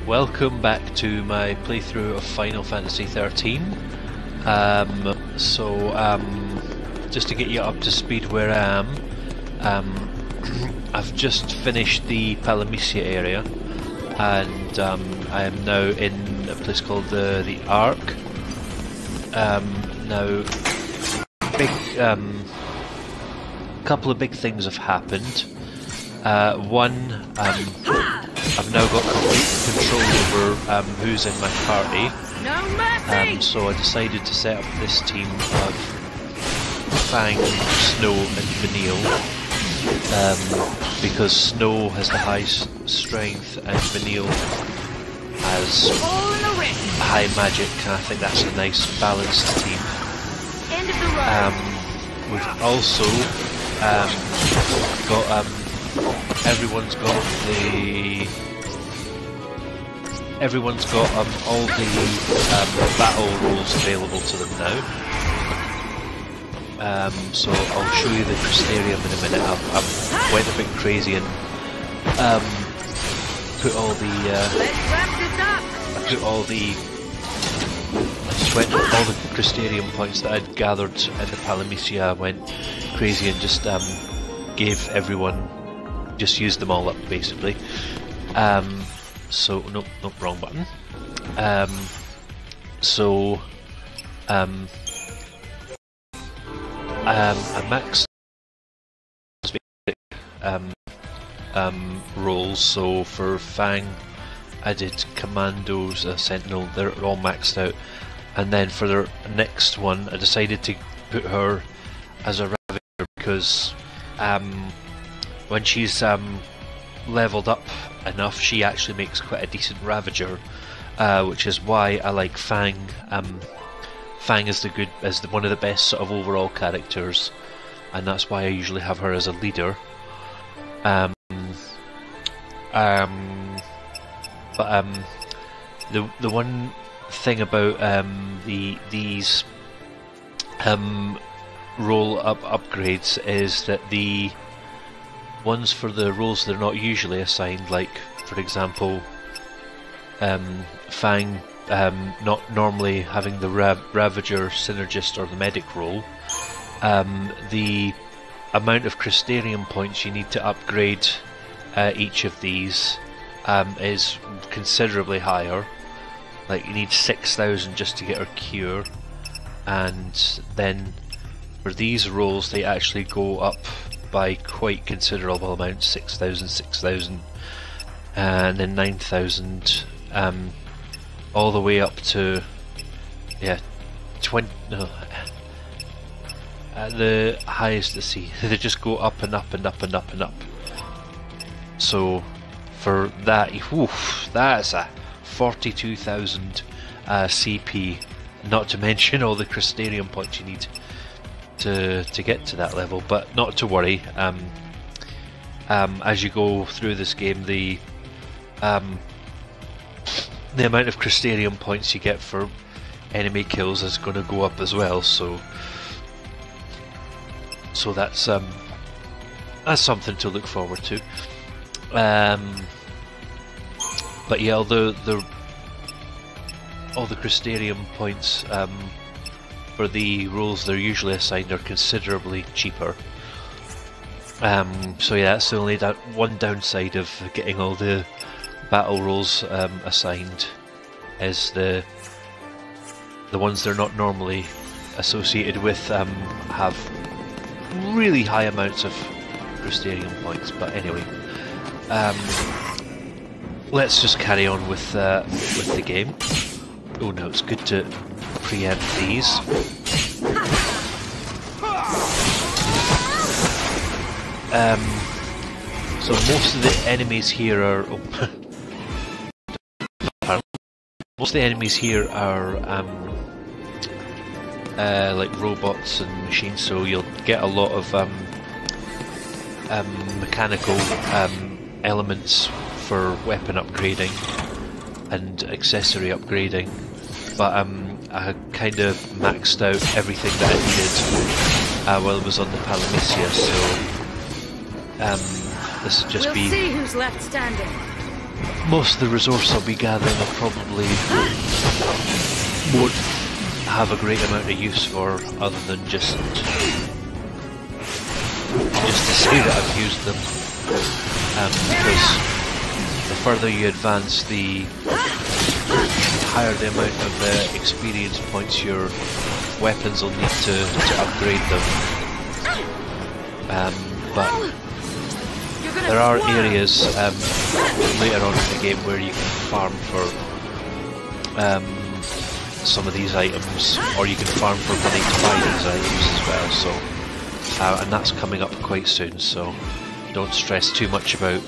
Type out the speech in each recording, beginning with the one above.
welcome back to my playthrough of Final Fantasy XIII. Just to get you up to speed where I am, I've just finished the Palamecia area, and I am now in a place called the Ark. Now, couple of big things have happened. One, I've now got complete control over who's in my party. So I decided to set up this team of Fang, Snow and Vanille, because Snow has the highest strength and Vanille has high magic, and I think that's a nice balanced team. We've also got everyone's got all the battle rules available to them now. So I'll show you the Crystarium in a minute. I've went a bit crazy and put all the Crystarium points that I'd gathered in the Palamecia. I went crazy and just gave everyone, just used them all up basically. So nope, wrong button. I maxed roles. So for Fang, I did Commandos, Sentinel. They're all maxed out. And then for the next one, I decided to put her as a Ravager because when she's leveled up enough, she actually makes quite a decent Ravager, which is why I like Fang. Fang is one of the best sort of overall characters, and that's why I usually have her as a leader. The one thing about these role upgrades is that the ones for the roles they're not usually assigned, like for example Fang not normally having the Ravager, Synergist or the Medic role, the amount of Crystarium points you need to upgrade each of these is considerably higher. Like you need 6,000 just to get her Cure, and then for these roles they actually go up by quite considerable amounts, 6,000, and then 9,000, all the way up to 20. No, the highest to see, they just go up and up and up and up and up. So for that, that's a 42,000 CP, not to mention all the Crystarium points you need to get to that level. But not to worry, as you go through this game, the amount of Crystarium points you get for enemy kills is going to go up as well, so that's something to look forward to. But yeah, all the Crystarium points for the roles they're usually assigned are considerably cheaper. So yeah, that's the only one downside of getting all the battle roles assigned, is the ones they're not normally associated with have really high amounts of Crystarium points. But anyway, let's just carry on with the game. Oh no, it's good to preempt these. So most of the enemies here are like robots and machines, so you'll get a lot of mechanical elements for weapon upgrading and accessory upgrading. But I kind of maxed out everything that I needed while I was on the Palamecia, so this would just we'll see who's left standing. most of the resource I'll be gathering I probably won't have a great amount of use for, other than just to say that I've used them, because the further you advance, the higher the amount of experience points your weapons will need to upgrade them. But there are areas later on in the game where you can farm for some of these items, or you can farm for money to buy these items as well. So, and that's coming up quite soon. So, don't stress too much about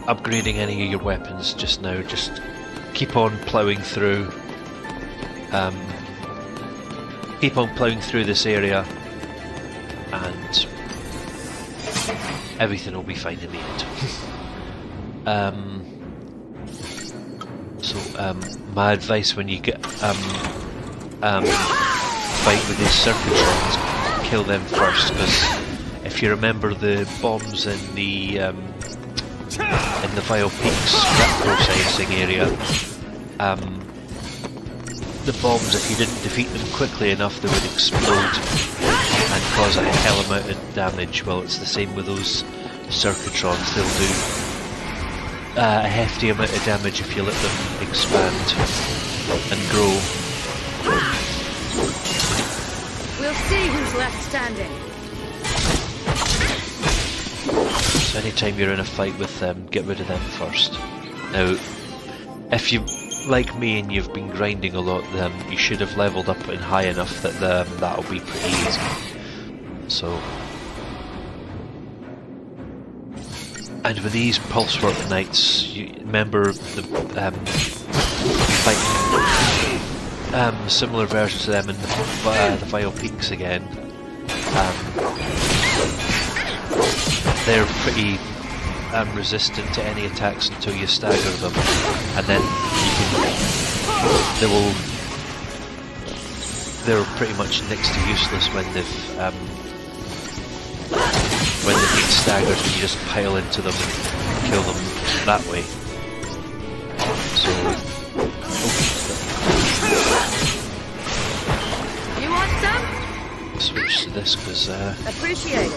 upgrading any of your weapons just now. Just keep on ploughing through. Keep on ploughing through this area, and everything will be fine in the end. My advice when you get fight with these circuitrons, kill them first, because if you remember the bombs in the Vile Peaks processing area, the bombs, if you didn't defeat them quickly enough, they would explode and cause a hell amount of damage. Well, it's the same with those circuitrons. They'll do a hefty amount of damage if you let them expand and grow. We'll see who's left standing. So anytime you're in a fight with them, get rid of them first. Now, if you, like me, and you've been grinding a lot, then you should have leveled up and high enough that that'll be pretty easy. So, and with these Pulsework Knights, you remember the fighting similar versions of them in the Vile Peaks again. They're pretty resistant to any attacks until you stagger them, and then they're pretty much next to useless when they've been staggered, and you just pile into them and kill them that way. So, you want some? Switch to this because Appreciate it.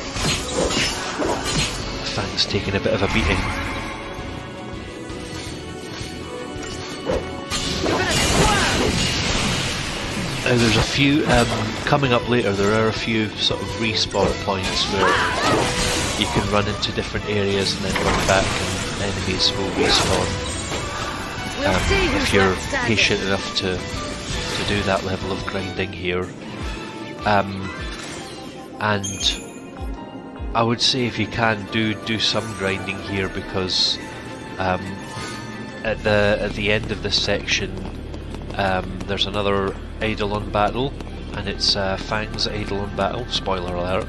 Fang's taking a bit of a beating. Now there's a few, coming up later, there are a few sort of respawn points where you can run into different areas and then run back and enemies will respawn. If you're patient enough to do that level of grinding here. And I would say if you can do some grinding here, because at the end of this section there's another Eidolon battle, and it's Fang's Eidolon battle, spoiler alert,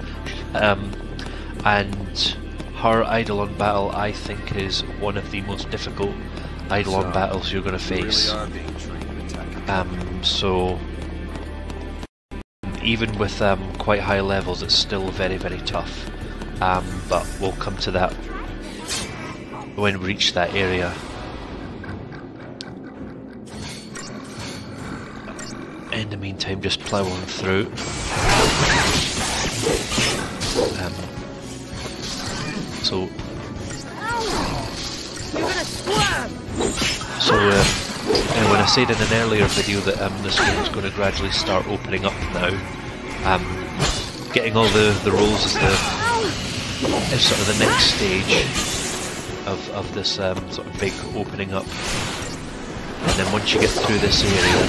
and her Eidolon battle I think is one of the most difficult Eidolon battles you're going to face. So even with quite high levels, it's still very, very tough. But we'll come to that when we reach that area. In the meantime, just plough on through. And when I said in an earlier video that this game's going to gradually start opening up now, getting all the roles is sort of the next stage of this sort of big opening up. And then once you get through this area,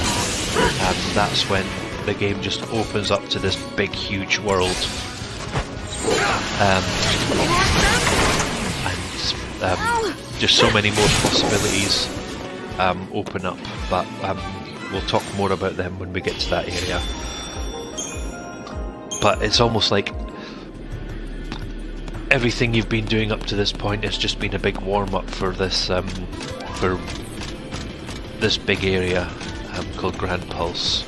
that's when the game just opens up to this big, huge world. And just so many more possibilities open up, but we'll talk more about them when we get to that area. But it's almost like everything you've been doing up to this point has just been a big warm-up for this big area called Grand Pulse.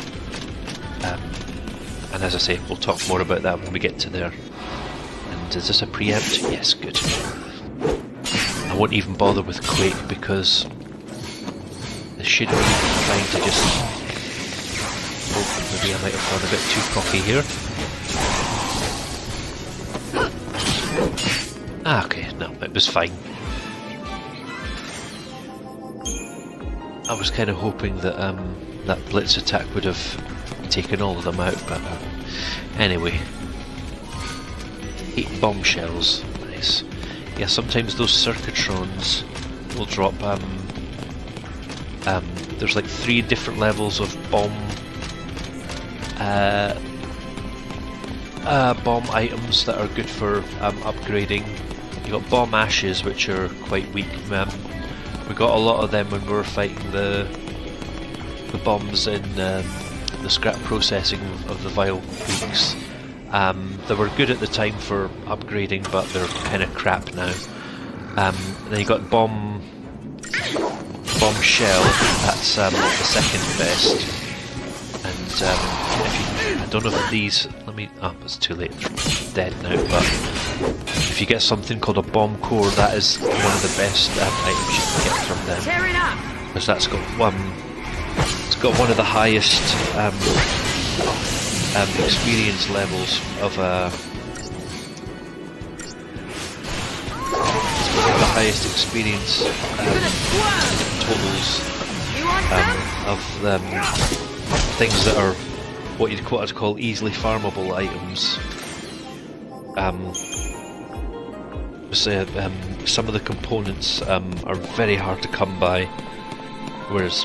And as I say, we'll talk more about that when we get to there. And is this a preempt? Yes, good. I won't even bother with Quake because the should only be trying to just... Oh, maybe I might have gone a bit too cocky here. Ah, okay, no, it was fine. I was kind of hoping that that blitz attack would have taken all of them out, but anyway. 8 bombshells, nice. Yeah, sometimes those circuitrons will drop. There's like 3 different levels of bomb items that are good for upgrading. You got bomb ashes, which are quite weak. We got a lot of them when we were fighting the bombs in the scrap processing of the Vile Peaks. They were good at the time for upgrading, but they're kind of crap now. Then you got bombshell. That's the second best. And I don't know if these. Let me. Oh, it's too late. It's dead now. But if you get something called a bomb core, that is one of the best items you can get from them. Tear it up. Because that's got It's got one of the highest experience levels of it's one of the highest experience totals of things that are what you'd quote to call easily farmable items. Some of the components are very hard to come by, whereas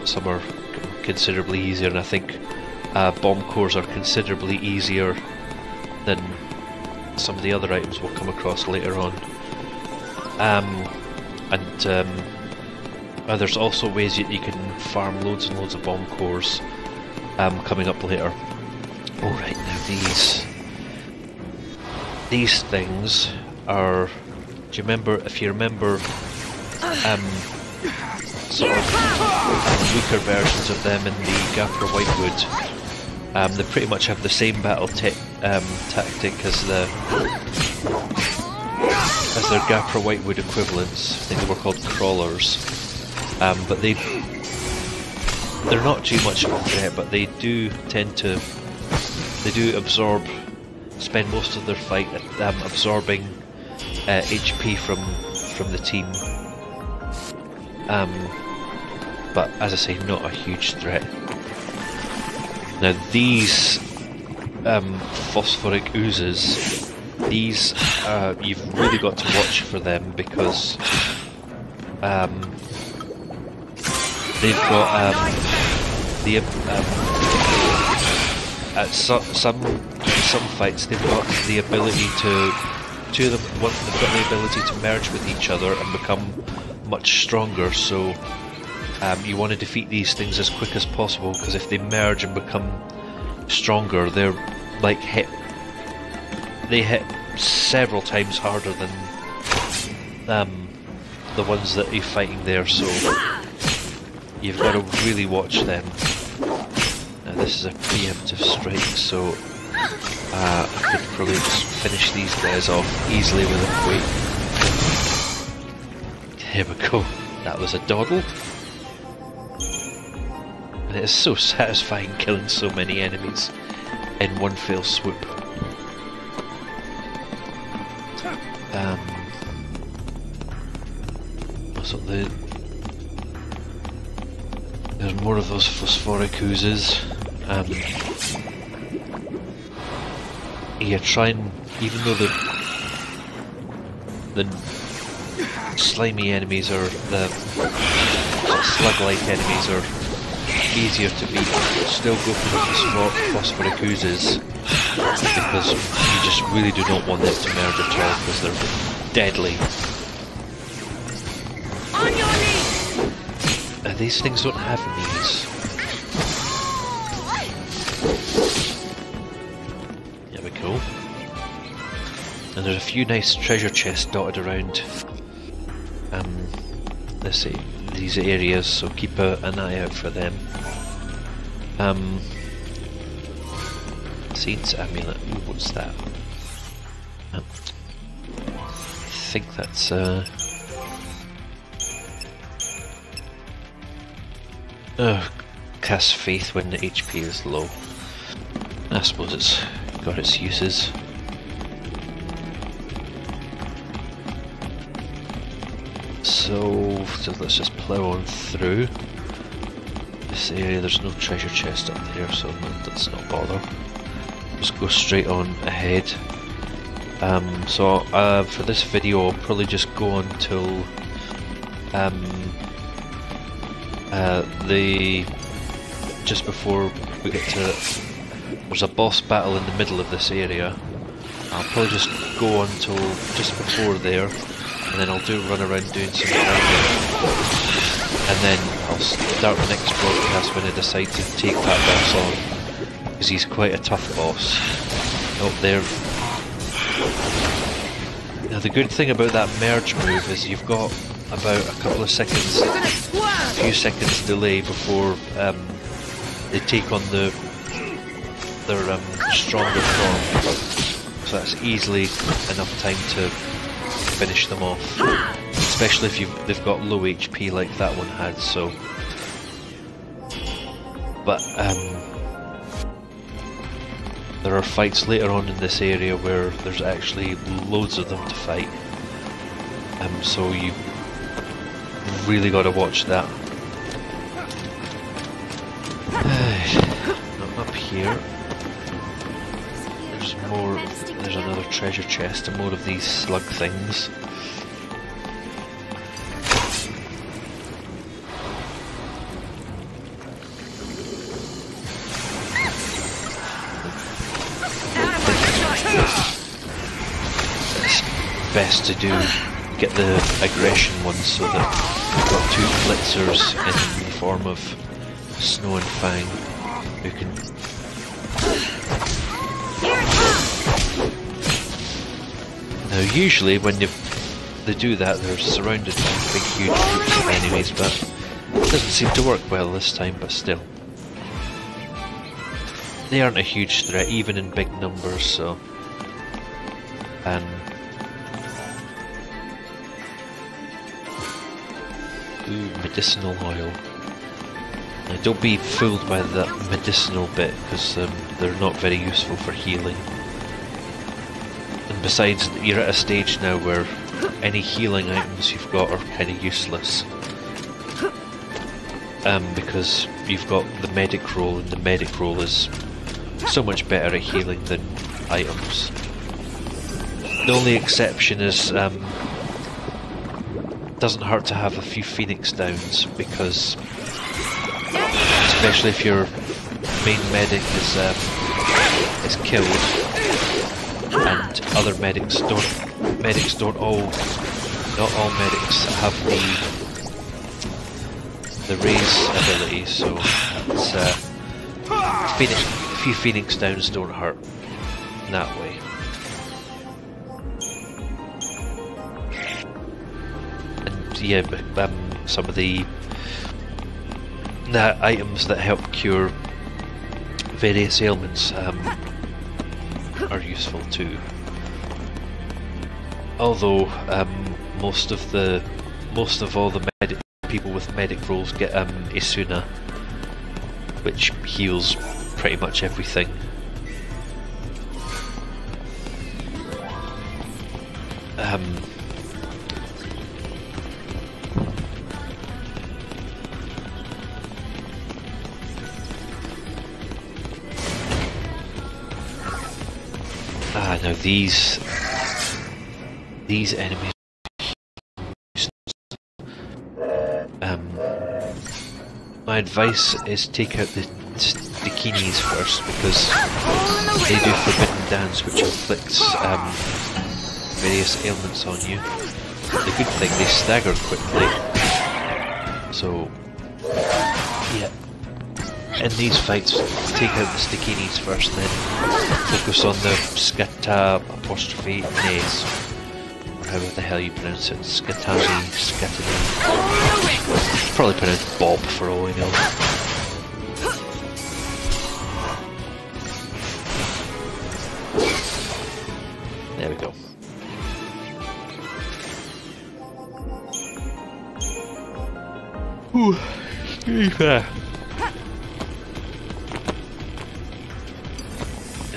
some are considerably easier, and I think bomb cores are considerably easier than some of the other items we'll come across later on. There's also ways that you can farm loads and loads of bomb cores coming up later. Alright, now these things are... Do you remember, if you remember sort of weaker versions of them in the Gapra Whitewood, they pretty much have the same battle tactic as their Gapra Whitewood equivalents. I think they were called crawlers, but they're not too much of a threat, but they do tend to spend most of their fight absorbing HP from the team. But as I say, not a huge threat. Now these phosphoric oozes, these you've really got to watch for them, because they've got at some fights they've got the ability to. Two of them, they've got the ability to merge with each other and become much stronger. So you want to defeat these things as quick as possible, because if they merge and become stronger, they're like they hit several times harder than the ones that you're fighting there. So you've got to really watch them. Now this is a preemptive strike, so I could probably just finish these guys off easily with a quake. Here we go. That was a doddle. And it is so satisfying killing so many enemies in one fell swoop. So there's more of those phosphoric oozes. Yeah, try and, even though the slimy enemies or the slug-like enemies are easier to beat, still go for the phosphoric oozes, because you just really do not want them to merge at all, because they're deadly. On your knees! These things don't have knees. There we go. And there's a few nice treasure chests dotted around let's see, these areas, so keep an eye out for them. Saint's Amulet, ooh, what's that? I think that's Cast Faith when the HP is low. I suppose it's got its uses. So let's just plough on through this area. There's no treasure chest up there, so let's not bother. Just go straight on ahead. For this video I'll probably just go on till just before we get to there's a boss battle in the middle of this area. I'll probably just go on till just before there, and then I'll run around doing some grinding, and then I'll start the next broadcast when I decide to take that boss on, because he's quite a tough boss. Oh, there. Now the good thing about that merge move is you've got about a couple of seconds, a few seconds delay before they take on their stronger form, so that's easily enough time to finish them off, especially if they've got low HP like that one had. So, but there are fights later on in this area where there's actually loads of them to fight, so you really got to watch that. Up here, there's another treasure chest and more of these slug things. It's best to get the aggression one, so that we've got two blitzers in the form of Snow and Fang who can now usually when they do that they're surrounded by big huge groups of enemies, but it doesn't seem to work well this time. But still, they aren't a huge threat even in big numbers, so ooh, medicinal oil. Now don't be fooled by that medicinal bit, because they're not very useful for healing. And besides, you're at a stage now where any healing items you've got are kind of useless. Because you've got the medic roll, and the medic roll is so much better at healing than items. The only exception is doesn't hurt to have a few Phoenix Downs, because especially if your main medic is killed, and other medics don't all, not all medics have the raise ability, so it's a few Phoenix Downs don't hurt in that way. And yeah, some of the items that help cure various ailments are useful too. Although most of all the people with medic rolls get Isuna, which heals pretty much everything. Now these enemies, my advice is take out the bikinis first, because they do Forbidden Dance, which inflicts various ailments on you. The good thing, they stagger quickly, so yeah. In these fights, take out the Stikinis first, then focus on the Skata apostrophe Nays, or however the hell you pronounce it. Skatani, Skatani. Probably pronounced Bob for all we know. There we go. Ooh.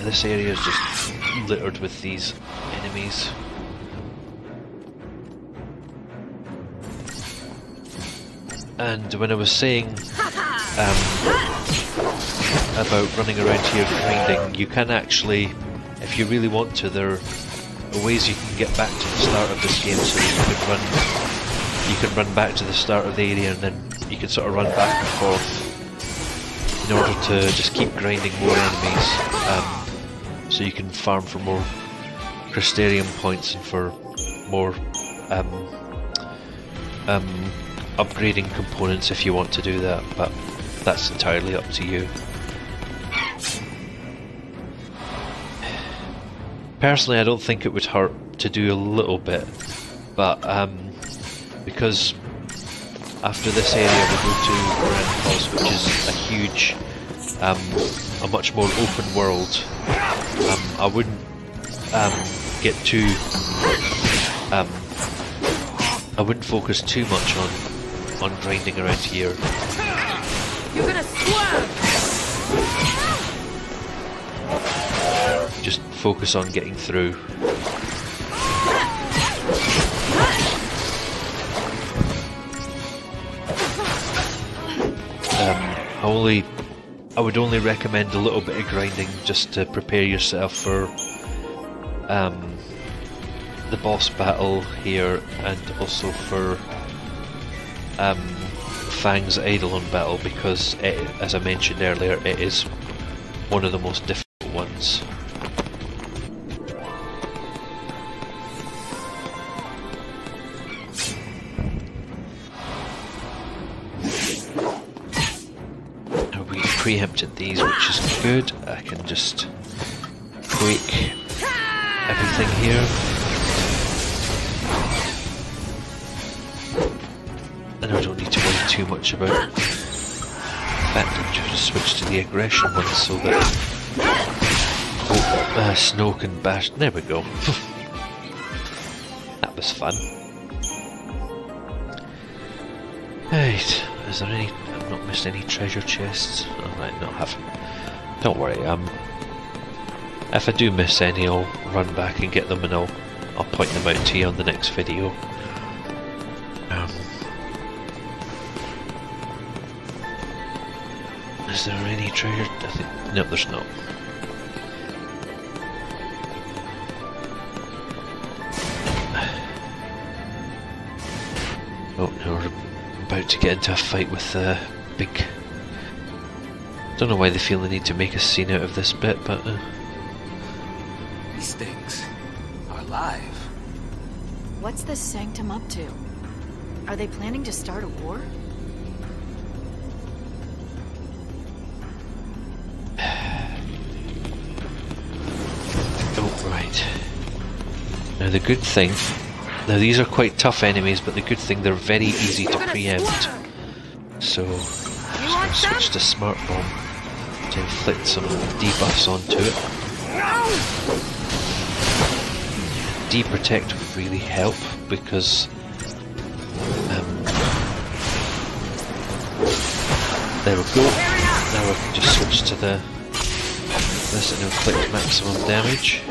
This area is just littered with these enemies. And when I was saying about running around here grinding, you can actually, if you really want to, there are ways you can get back to the start of this game, so you can run back to the start of the area and then you can sort of run back and forth in order to just keep grinding more enemies. So you can farm for more Crystarium points and for more upgrading components if you want to do that, but that's entirely up to you. Personally, I don't think it would hurt to do a little bit, but because after this area we go to Renfos, which is a huge, a much more open world. I wouldn't get too, I wouldn't focus too much on grinding around here. You're gonna swerve! Just focus on getting through. I would only recommend a little bit of grinding just to prepare yourself for the boss battle here, and also for Fang's Eidolon battle, because it, as I mentioned earlier, it is one of the most difficult ones. Preempted these, which is good. I can just quake everything here. And I don't need to worry too much about it. In fact, I'm just going to switch to the aggression one so that Snow can bash. There we go. That was fun. Right, is there any... I've not missed any treasure chests. I might not have. Don't worry, if I do miss any, I'll run back and get them, and I'll point them out to you on the next video. Is there any treasure? I think no, there's not. Oh, now we're about to get into a fight with the big... Don't know why they feel the need to make a scene out of this bit, but... These things are alive. What's this sanctum up to? Are they planning to start a war? Oh, right. Now the good thing... Now these are quite tough enemies, but the good thing, they're very easy to preempt. So, I'm just going to switch to Smart Bomb to inflict some debuffs onto it. Deprotect would really help, because there we go. Now I can just switch to this and inflict maximum damage.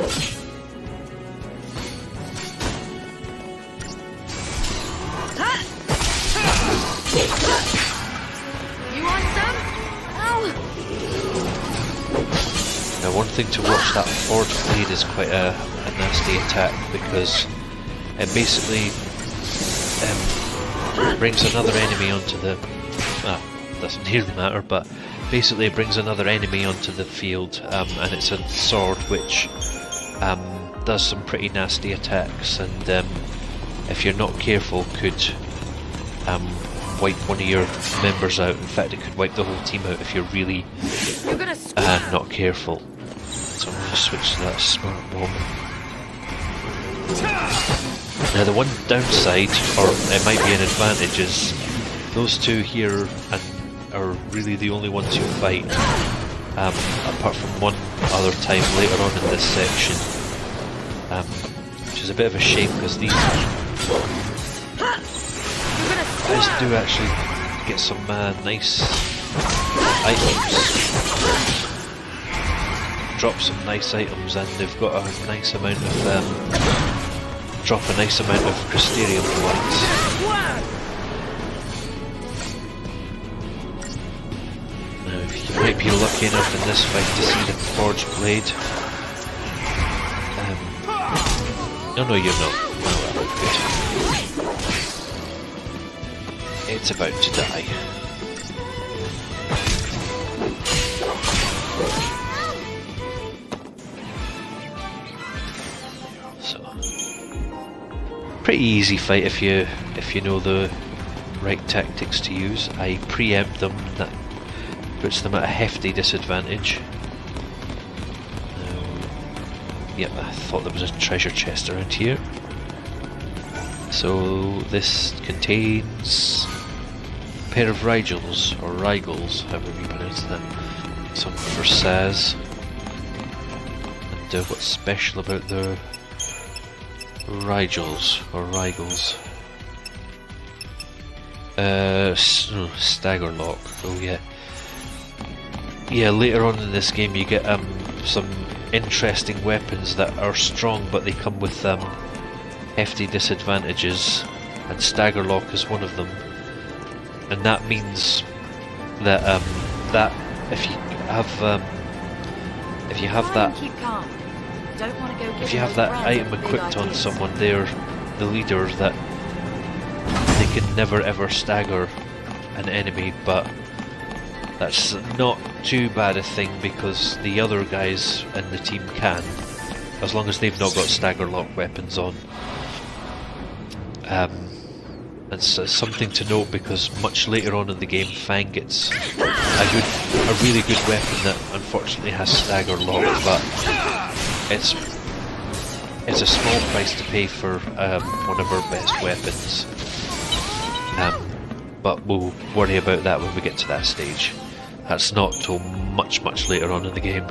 You want some? Oh. Now one thing to watch, that Forge Blade is quite a nasty attack, because it basically brings another enemy onto the... well, doesn't really matter, but basically it brings another enemy onto the field, and it's a sword which does some pretty nasty attacks, and if you're not careful could wipe one of your members out. In fact, it could wipe the whole team out if you're really not careful. So I'm going to switch to that Smart Bomb. Now the one downside, or it might be an advantage, is those two here are really the only ones you fight, apart from one other time later on in this section, which is a bit of a shame, because these guys do actually get some nice items drop some nice items, and they've got a nice amount of drop a nice amount of Crystarium points. Now, you might be lucky enough in this fight to see the forged blade. No, no, you're not. Oh, well, good. It's about to die. Pretty easy fight if you know the right tactics to use. I preempt them, that puts them at a hefty disadvantage. Yep, I thought there was a treasure chest around here. So this contains a pair of Rigels, or Rigels, however you pronounce them. Some for Saz. And what's special about the Rigels or Rigels? Stagger lock. Oh yeah. Yeah, later on in this game you get some interesting weapons that are strong, but they come with hefty disadvantages, and stagger lock is one of them. And that means that that if you have that. Keep calm. Don't want to go If you have that item equipped on someone, they're the leader, that they can never ever stagger an enemy, but that's not too bad a thing because the other guys in the team can, as long as they've not got stagger lock weapons on. It's something to note because much later on in the game, Fang gets a really good weapon that unfortunately has stagger lock, but it's a small price to pay for one of our best weapons. But we'll worry about that when we get to that stage. That's not till much later on in the game.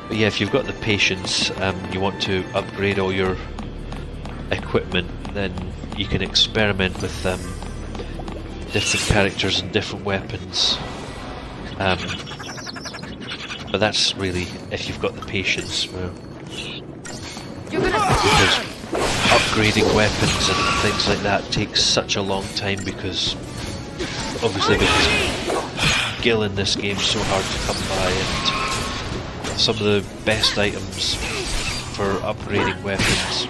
But yeah, if you've got the patience, you want to upgrade all your equipment, then you can experiment with different characters and different weapons. But that's really if you've got the patience. Because upgrading weapons and things like that takes such a long time because skill in this game is so hard to come by, and some of the best items for upgrading weapons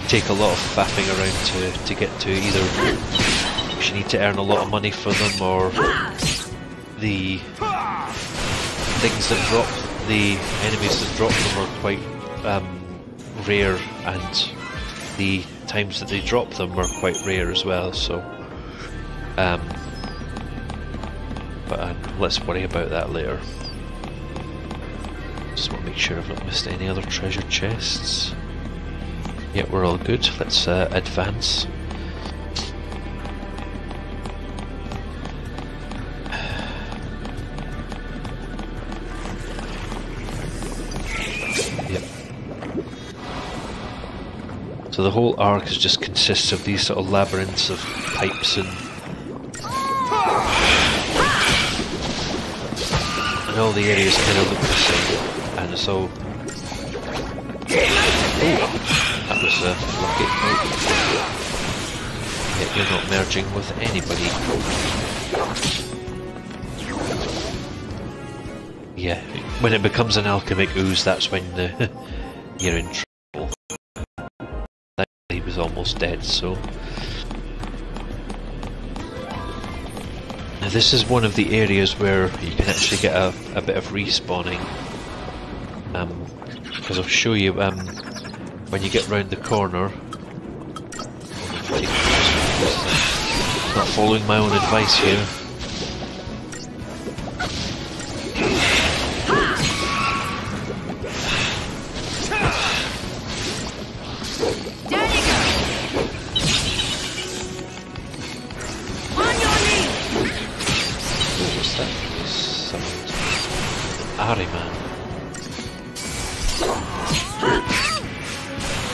take a lot of faffing around to get to. Either you need to earn a lot of money for them, or the things that drop, the enemies that drop them are quite rare, and the times that they drop them are quite rare as well, so but let's worry about that later. Just want to make sure I've not missed any other treasure chests. Yeah, we're all good. Let's advance. Yep. So the whole arc just consists of these sort of labyrinths of pipes and all the areas kind of look the same, and so that was lucky. Yeah, you're not merging with anybody. Yeah, when it becomes an alchemic ooze, that's when you're in trouble. He was almost dead, so. Now this is one of the areas where you can actually get a bit of respawning. Because I'll show you when you get round the corner. Not following my own advice here.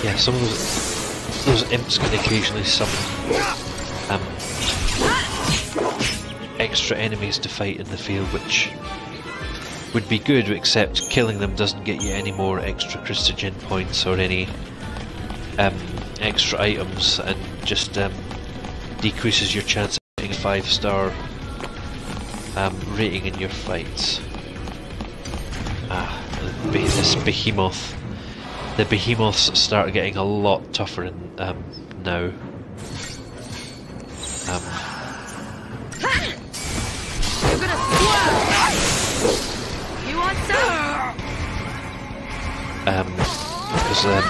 Yeah, some of those imps can occasionally summon extra enemies to fight in the field, which would be good, except killing them doesn't get you any more extra Crystarium points or any extra items, and just decreases your chance of getting a 5-star rating in your fights. This behemoth. The behemoths start getting a lot tougher in, now. You're gonna swerve! You want some? Because You're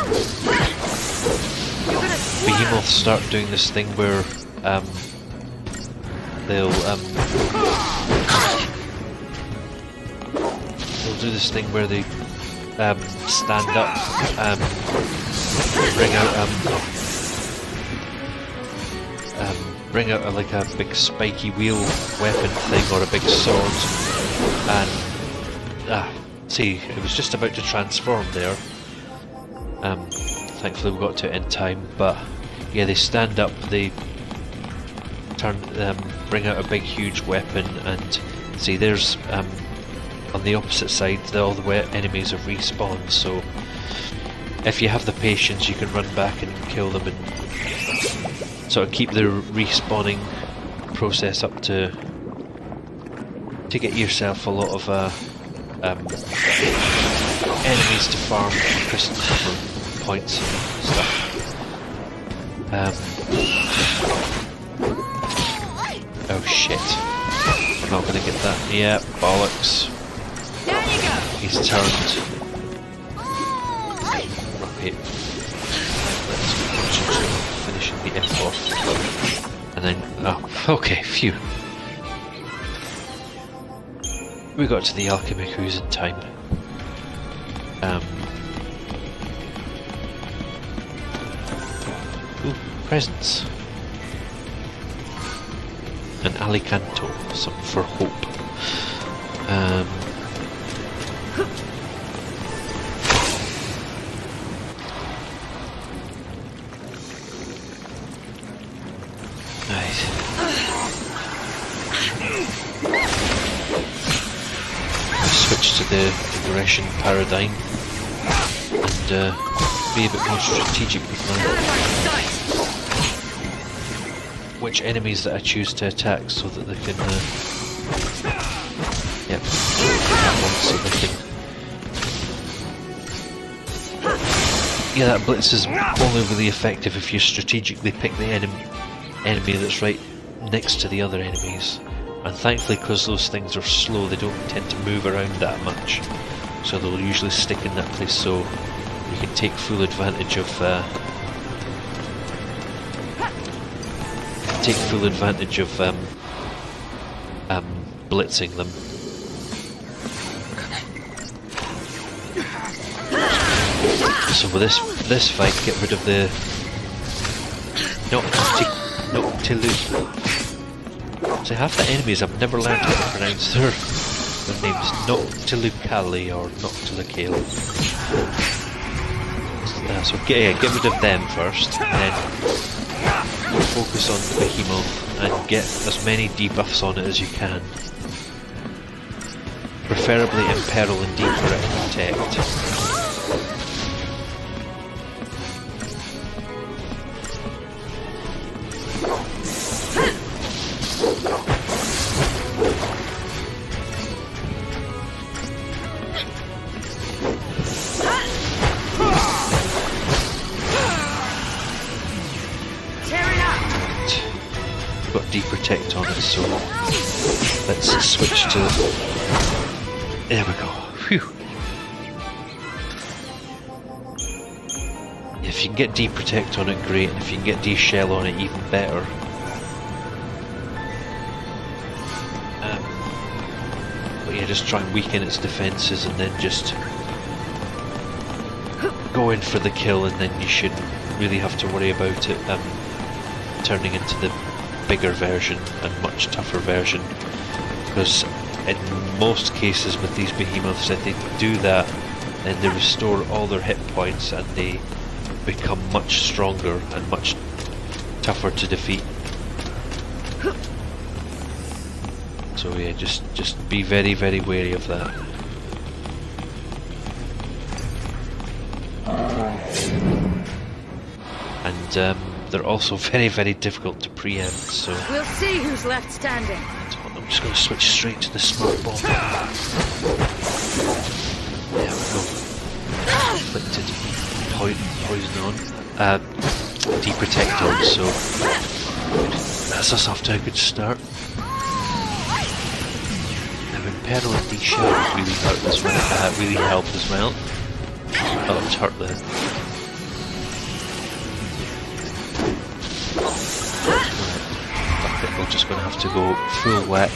gonna swerve! behemoths start doing this thing where they'll do this thing where they stand up, bring out like a big spiky wheel weapon thing or a big sword, and see, it was just about to transform there. Thankfully we got to it in time, but yeah, they stand up, they bring out a big huge weapon, and see, there's on the opposite side all the enemies have respawned, so if you have the patience you can run back and kill them and sort of keep the respawning process up to get yourself a lot of enemies to farm for points and stuff. Oh shit, I'm not gonna get that. Yeah, bollocks. There you go! He's turned. Right. Let's concentrate on finishing the imp off. And then, oh, okay, phew. We got to the Alchemiku's in time. Ooh, presents. An Alicanto, something for hope. Right. Switch to the aggression paradigm and be a bit more strategic with which enemies that I choose to attack, so that they can yep, so they can, yeah, that blitz is only really effective if you strategically pick the enemy that's right next to the other enemies, and thankfully because those things are slow they don't tend to move around that much, so they'll usually stick in that place, so you can take full advantage of blitzing them. So with this fight, get rid of the Noctiluc. So half the enemies I've never learned how to pronounce their names. Noctilucali or Noctilucale. So get rid of them first, and then focus on the behemoth and get as many debuffs on it as you can. Preferably Imperil and Deeper and Protect. Protect on it, so let's switch to, there we go, phew. If you can get D-Protect on it, great, and if you can get D-Shell on it, even better. But yeah, just try and weaken its defences and then just go in for the kill, and then you shouldn't really have to worry about it turning into the bigger version and much tougher version, because in most cases with these behemoths, if they do that, then they restore all their hit points and they become much stronger and much tougher to defeat. So yeah, just be very, very wary of that. And they're also very, very difficult to preempt, so... We'll see who's left standing. I'm just going to switch straight to the smart bomb. There we go. Inflicted poison on. Deprotect on, so... That's us off to a good start. Now Imperil and D-Shell really hurt as well, really helped as well. Oh, it's hurt the... We're just going to have to go full whack,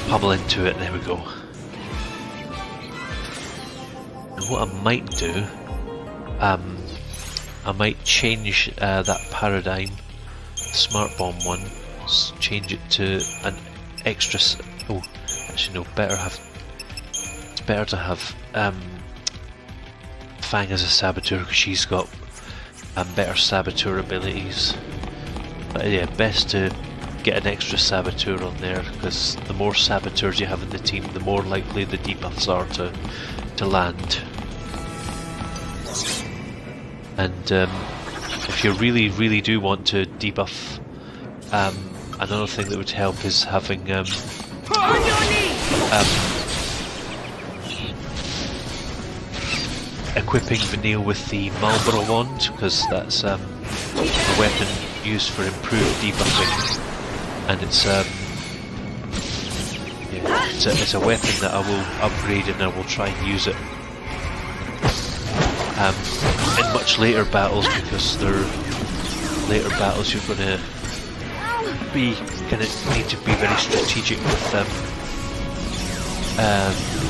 pummel into it, there we go. And what I might do, I might change that paradigm, smart bomb one, change it to an extra, oh, actually no, it's better to have Fang as a saboteur because she's got better saboteur abilities. But yeah, best to get an extra saboteur on there, because the more saboteurs you have in the team, the more likely the debuffs are to land. And if you really, really do want to debuff, another thing that would help is having equipping Vanille with the Marlborough wand, because that's a weapon used for improved debuffing, and it's it's a weapon that I will upgrade and I will try and use it in much later battles, because later battles you're gonna need to be very strategic with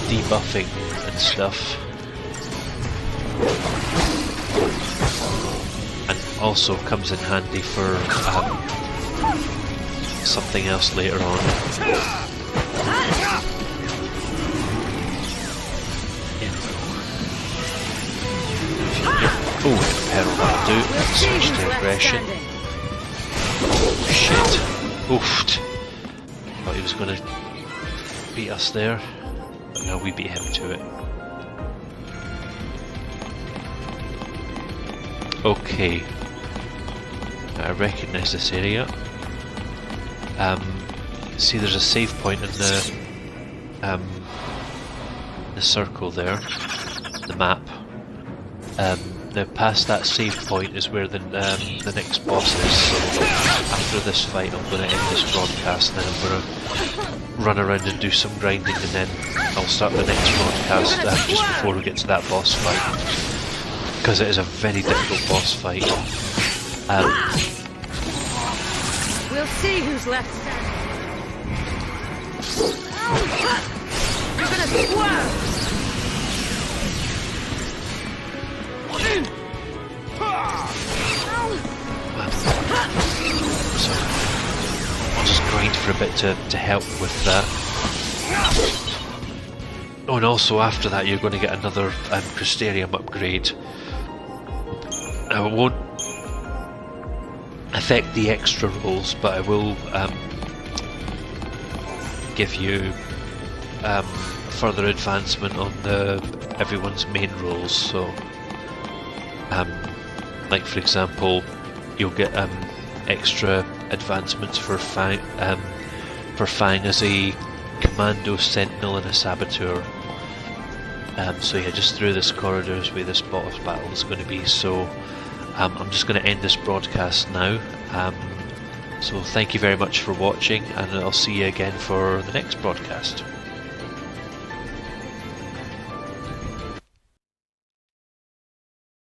debuffing and stuff. And also comes in handy for something else later on. Oh, Imperil that'll do. Switch to aggression. Oh shit. Oofed. Thought he was going to beat us there. But no, we beat him to it. Okay. I recognise this area. See, there's a save point in the circle there, the map. Now past that save point is where the next boss is. So after this fight, I'm going to end this broadcast, and then I'm going to run around and do some grinding, and then I'll start the next broadcast just before we get to that boss fight, because it is a very difficult boss fight. We'll see who's left standing. You're gonna swerve! So I'll just grind for a bit to help with that. Oh, and also after that you're going to get another Crystarium upgrade. Now it won't affect the extra rolls, but I will give you further advancement on everyone's main rolls. So like for example, you'll get extra advancements for Fang as a commando, sentinel and a saboteur. So yeah, just through this corridor is where this boss battle is going to be. So I'm just going to end this broadcast now. So thank you very much for watching, and I'll see you again for the next broadcast.